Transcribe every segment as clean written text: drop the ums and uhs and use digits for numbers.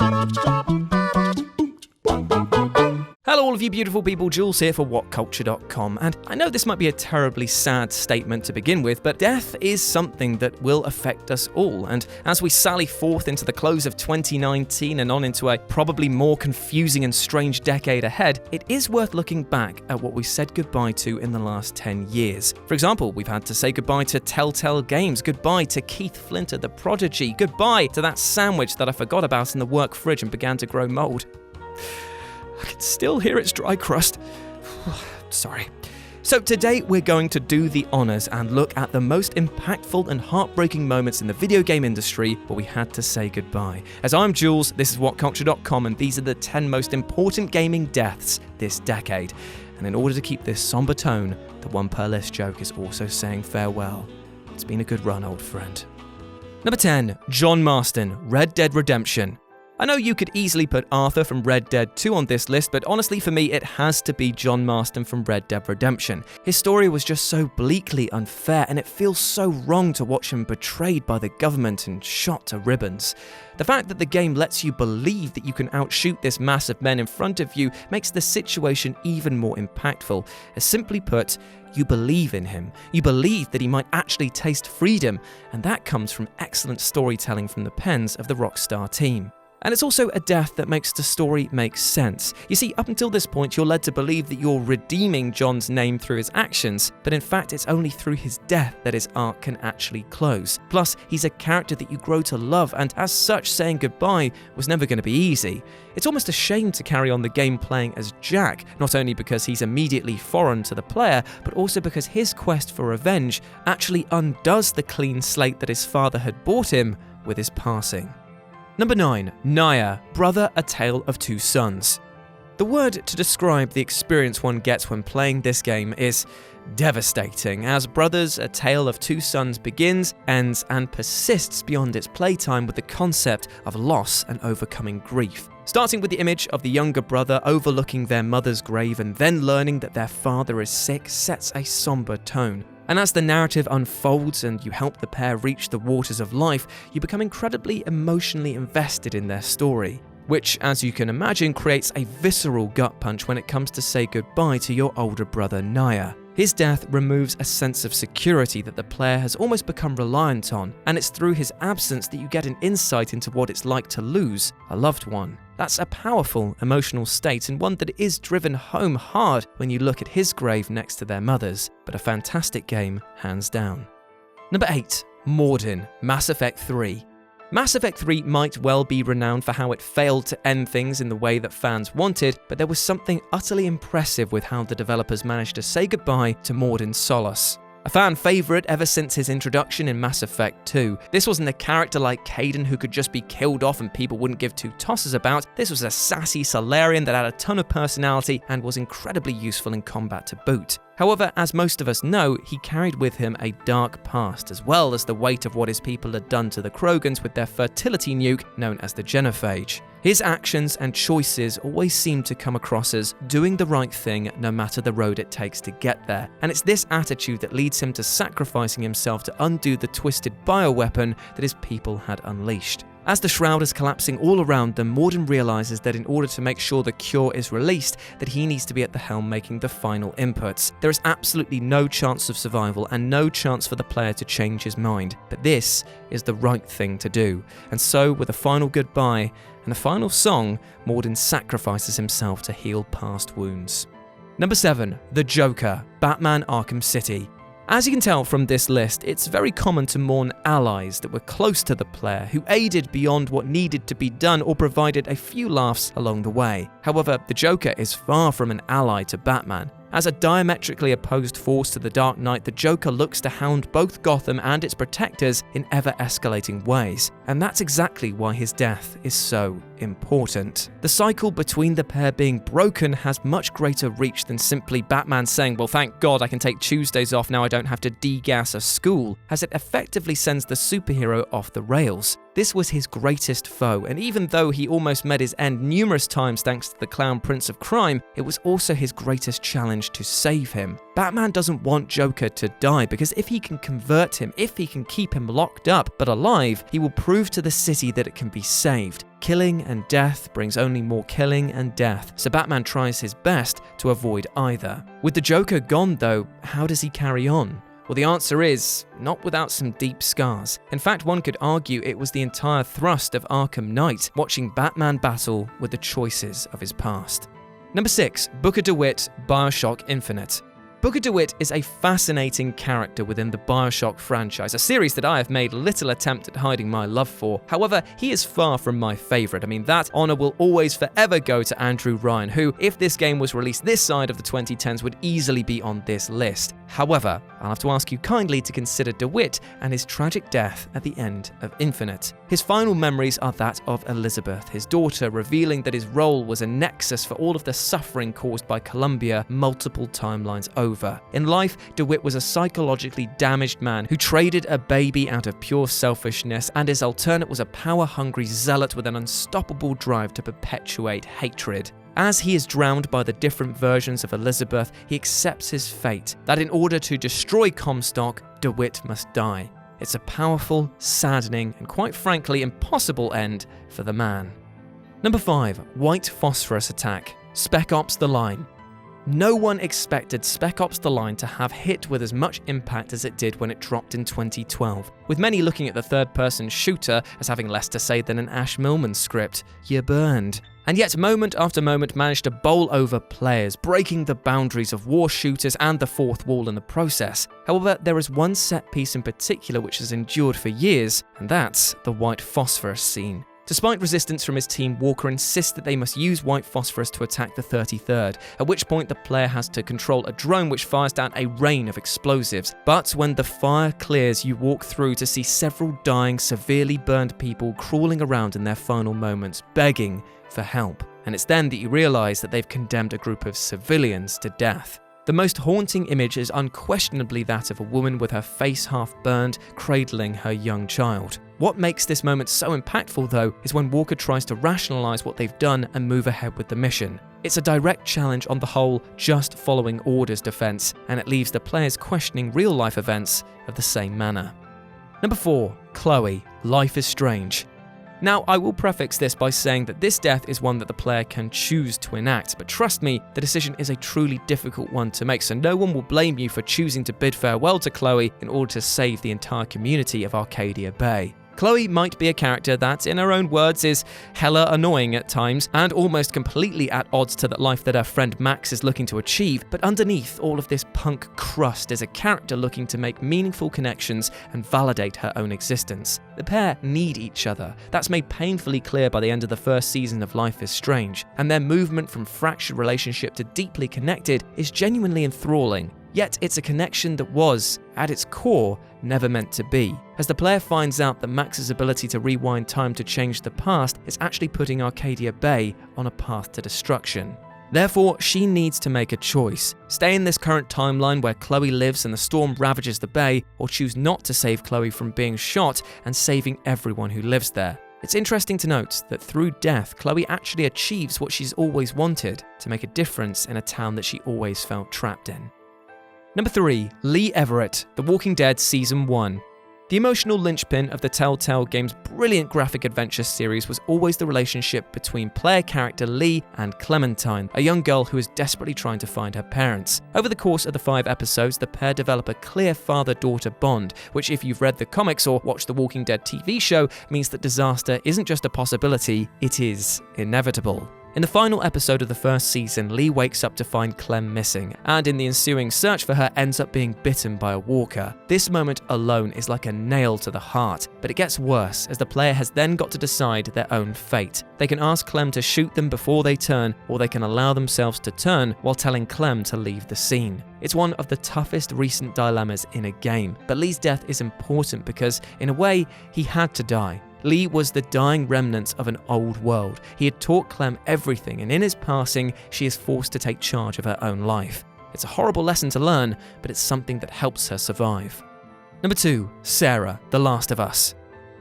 Hello all of you beautiful people, Jules here for WhatCulture.com, and I know this might be a terribly sad statement to begin with, but death is something that will affect us all, and as we sally forth into the close of 2019 and on into a probably more confusing and strange decade ahead, it is worth looking back at what we said goodbye to in the last 10 years. For example, we've had to say goodbye to Telltale Games, goodbye to Keith Flinter the Prodigy, goodbye to that sandwich that I forgot about in the work fridge and began to grow mold. I can still hear its dry crust. Sorry. So today we're going to do the honors and look at the most impactful and heartbreaking moments in the video game industry where we had to say goodbye. As I'm Jules, this is WhatCulture.com, and these are the 10 most important gaming deaths this decade. And in order to keep this somber tone, the one per list joke is also saying farewell. It's been a good run, old friend. Number 10, John Marston, Red Dead Redemption. I know you could easily put Arthur from Red Dead 2 on this list, but honestly for me it has to be John Marston from Red Dead Redemption. His story was just so bleakly unfair, and it feels so wrong to watch him betrayed by the government and shot to ribbons. The fact that the game lets you believe that you can outshoot this mass of men in front of you makes the situation even more impactful. As simply put, you believe in him. You believe that he might actually taste freedom, and that comes from excellent storytelling from the pens of the Rockstar team. And it's also a death that makes the story make sense. You see, up until this point, you're led to believe that you're redeeming John's name through his actions, but in fact, it's only through his death that his arc can actually close. Plus, he's a character that you grow to love, and as such, saying goodbye was never going to be easy. It's almost a shame to carry on the game playing as Jack, not only because he's immediately foreign to the player, but also because his quest for revenge actually undoes the clean slate that his father had bought him with his passing. Number 9, Naya, Brother: A Tale of Two Sons. The word to describe the experience one gets when playing this game is devastating, as Brothers: A Tale of Two Sons begins, ends, and persists beyond its playtime with the concept of loss and overcoming grief. Starting with the image of the younger brother overlooking their mother's grave and then learning that their father is sick sets a somber tone. And as the narrative unfolds and you help the pair reach the waters of life, you become incredibly emotionally invested in their story, which, as you can imagine, creates a visceral gut punch when it comes to say goodbye to your older brother Naya. His death removes a sense of security that the player has almost become reliant on, and it's through his absence that you get an insight into what it's like to lose a loved one. That's a powerful emotional state, and one that is driven home hard when you look at his grave next to their mother's, but a fantastic game, hands down. Number 8, Mordin, Mass Effect 3. Mass Effect 3 might well be renowned for how it failed to end things in the way that fans wanted, but there was something utterly impressive with how the developers managed to say goodbye to Mordin Solus. A fan favourite ever since his introduction in Mass Effect 2. This wasn't a character like Kaidan who could just be killed off and people wouldn't give two tosses about. This was a sassy Solarian that had a ton of personality and was incredibly useful in combat to boot. However, as most of us know, he carried with him a dark past, as well as the weight of what his people had done to the Krogans with their fertility nuke known as the Genophage. His actions and choices always seem to come across as doing the right thing no matter the road it takes to get there, and it's this attitude that leads him to sacrificing himself to undo the twisted bioweapon that his people had unleashed. As the shroud is collapsing all around them, Mordin realizes that in order to make sure the cure is released, that he needs to be at the helm making the final inputs. There is absolutely no chance of survival and no chance for the player to change his mind, but this is the right thing to do. And so, with a final goodbye and a final song, Mordin sacrifices himself to heal past wounds. Number 7, The Joker, Batman: Arkham City. As you can tell from this list, it's very common to mourn allies that were close to the player, who aided beyond what needed to be done or provided a few laughs along the way. However, the Joker is far from an ally to Batman. As a diametrically opposed force to the Dark Knight, the Joker looks to hound both Gotham and its protectors in ever-escalating ways, and that's exactly why his death is so important. The cycle between the pair being broken has much greater reach than simply Batman saying, well, thank God I can take Tuesdays off now I don't have to degas a school, as it effectively sends the superhero off the rails. This was his greatest foe, and even though he almost met his end numerous times thanks to the Clown Prince of Crime, it was also his greatest challenge to save him. Batman doesn't want Joker to die, because if he can convert him, if he can keep him locked up but alive, he will prove to the city that it can be saved. killing and death brings only more killing and death, so Batman tries his best to avoid either. With the Joker gone though, how does he carry on? Well, the answer is, not without some deep scars. In fact, one could argue it was the entire thrust of Arkham Knight, watching Batman battle with the choices of his past. Number 6, Booker DeWitt, Bioshock Infinite. Booker DeWitt is a fascinating character within the Bioshock franchise, a series that I have made little attempt at hiding my love for. However, he is far from my favourite. I mean, that honour will always forever go to Andrew Ryan, who, if this game was released this side of the 2010s, would easily be on this list. However, I'll have to ask you kindly to consider DeWitt and his tragic death at the end of Infinite. His final memories are that of Elizabeth, his daughter, revealing that his role was a nexus for all of the suffering caused by Columbia multiple timelines over. In life, DeWitt was a psychologically damaged man who traded a baby out of pure selfishness, and his alternate was a power-hungry zealot with an unstoppable drive to perpetuate hatred. As he is drowned by the different versions of Elizabeth, he accepts his fate, that in order to destroy Comstock, DeWitt must die. It's a powerful, saddening, and quite frankly impossible end for the man. Number 5, White Phosphorus Attack, Spec Ops: The Line. No one expected Spec Ops: The Line to have hit with as much impact as it did when it dropped in 2012, with many looking at the third-person shooter as having less to say than an Ash Millman script. You're burned. And yet moment after moment managed to bowl over players, breaking the boundaries of war shooters and the fourth wall in the process. However, there is one set piece in particular which has endured for years, and that's the White Phosphorus scene. Despite resistance from his team, Walker insists that they must use White Phosphorus to attack the 33rd, at which point the player has to control a drone which fires down a rain of explosives. But when the fire clears, you walk through to see several dying, severely burned people crawling around in their final moments, begging for help. And it's then that you realise that they've condemned a group of civilians to death. The most haunting image is unquestionably that of a woman with her face half burned, cradling her young child. What makes this moment so impactful, though, is when Walker tries to rationalise what they've done and move ahead with the mission. It's a direct challenge on the whole just following orders defence, and it leaves the players questioning real-life events of the same manner. Number 4, Chloe, Life is Strange. Now, I will prefix this by saying that this death is one that the player can choose to enact, but trust me, the decision is a truly difficult one to make, so no one will blame you for choosing to bid farewell to Chloe in order to save the entire community of Arcadia Bay. Chloe might be a character that, in her own words, is hella annoying at times and almost completely at odds to the life that her friend Max is looking to achieve, but underneath all of this punk crust is a character looking to make meaningful connections and validate her own existence. The pair need each other. That's made painfully clear by the end of the first season of Life is Strange, and their movement from fractured relationship to deeply connected is genuinely enthralling. Yet it's a connection that was, at its core, never meant to be, as the player finds out that Max's ability to rewind time to change the past is actually putting Arcadia Bay on a path to destruction. Therefore, she needs to make a choice: stay in this current timeline where Chloe lives and the storm ravages the bay, or choose not to save Chloe from being shot and saving everyone who lives there. It's interesting to note that through death, Chloe actually achieves what she's always wanted: to make a difference in a town that she always felt trapped in. Number 3, Lee Everett, The Walking Dead Season 1. The emotional linchpin of the Telltale game's brilliant graphic adventure series was always the relationship between player character Lee and Clementine, a young girl who is desperately trying to find her parents. Over the course of the 5 episodes, the pair develop a clear father-daughter bond, which, if you've read the comics or watched the Walking Dead TV show, means that disaster isn't just a possibility, it is inevitable. In the final episode of the first season, Lee wakes up to find Clem missing, and in the ensuing search for her ends up being bitten by a walker. This moment alone is like a nail to the heart, but it gets worse as the player has then got to decide their own fate. They can ask Clem to shoot them before they turn, or they can allow themselves to turn while telling Clem to leave the scene. It's one of the toughest recent dilemmas in a game, but Lee's death is important because, in a way, he had to die. Lee was the dying remnants of an old world. He had taught Clem everything, and in his passing, she is forced to take charge of her own life. It's a horrible lesson to learn, but it's something that helps her survive. Number 2, Sarah, The Last of Us.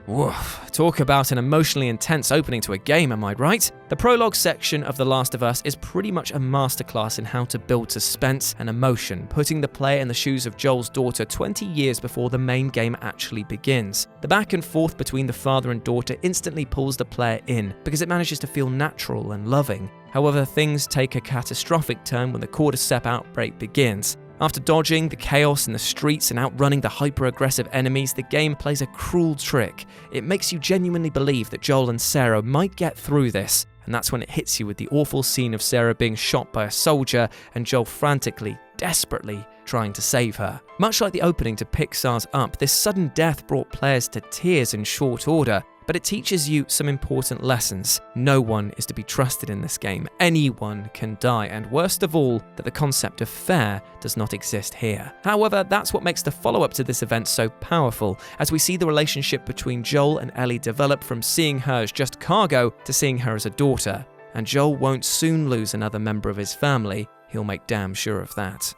Woof, talk about an emotionally intense opening to a game, am I right? The prologue section of The Last of Us is pretty much a masterclass in how to build suspense and emotion, putting the player in the shoes of Joel's daughter 20 years before the main game actually begins. The back and forth between the father and daughter instantly pulls the player in, because it manages to feel natural and loving. However, things take a catastrophic turn when the cordyceps outbreak begins. After dodging the chaos in the streets and outrunning the hyper-aggressive enemies, the game plays a cruel trick. It makes you genuinely believe that Joel and Sarah might get through this, and that's when it hits you with the awful scene of Sarah being shot by a soldier and Joel frantically, desperately trying to save her. Much like the opening to Pixar's Up, this sudden death brought players to tears in short order, but it teaches you some important lessons. No one is to be trusted in this game. Anyone can die, and worst of all, that the concept of fair does not exist here. However, that's what makes the follow-up to this event so powerful, as we see the relationship between Joel and Ellie develop from seeing her as just cargo to seeing her as a daughter. And Joel won't soon lose another member of his family. He'll make damn sure of that.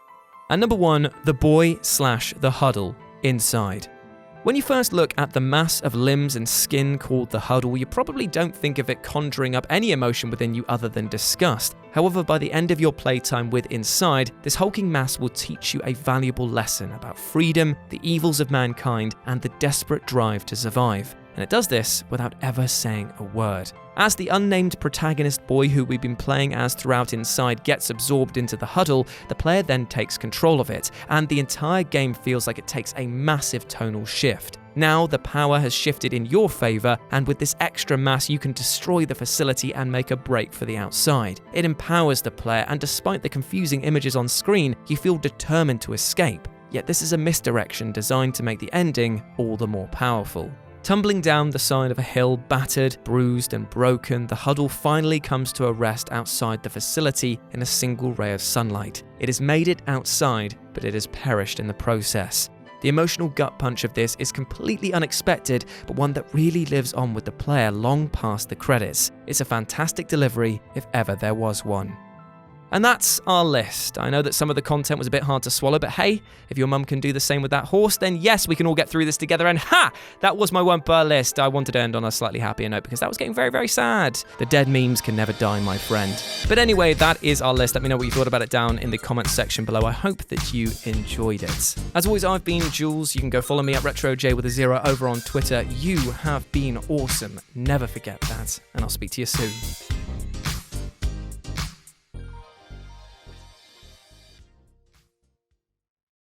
And number 1, the boy/the huddle inside. When you first look at the mass of limbs and skin called the huddle, you probably don't think of it conjuring up any emotion within you other than disgust. However, by the end of your playtime with Inside, this hulking mass will teach you a valuable lesson about freedom, the evils of mankind, and the desperate drive to survive. And it does this without ever saying a word. As the unnamed protagonist boy who we've been playing as throughout Inside gets absorbed into the huddle, the player then takes control of it, and the entire game feels like it takes a massive tonal shift. Now the power has shifted in your favor, and with this extra mass you can destroy the facility and make a break for the outside. It empowers the player, and despite the confusing images on screen, you feel determined to escape. Yet this is a misdirection designed to make the ending all the more powerful. Tumbling down the side of a hill, battered, bruised, and broken, the huddle finally comes to a rest outside the facility in a single ray of sunlight. It has made it outside, but it has perished in the process. The emotional gut punch of this is completely unexpected, but one that really lives on with the player long past the credits. It's a fantastic delivery, if ever there was one. And that's our list. I know that some of the content was a bit hard to swallow, but hey, if your mum can do the same with that horse, then yes, we can all get through this together. And that was my one per list. I wanted to end on a slightly happier note because that was getting very, very sad. The dead memes can never die, my friend. But anyway, that is our list. Let me know what you thought about it down in the comments section below. I hope that you enjoyed it. As always, I've been Jules. You can go follow me at RetroJ with a 0 over on Twitter. You have been awesome. Never forget that. And I'll speak to you soon.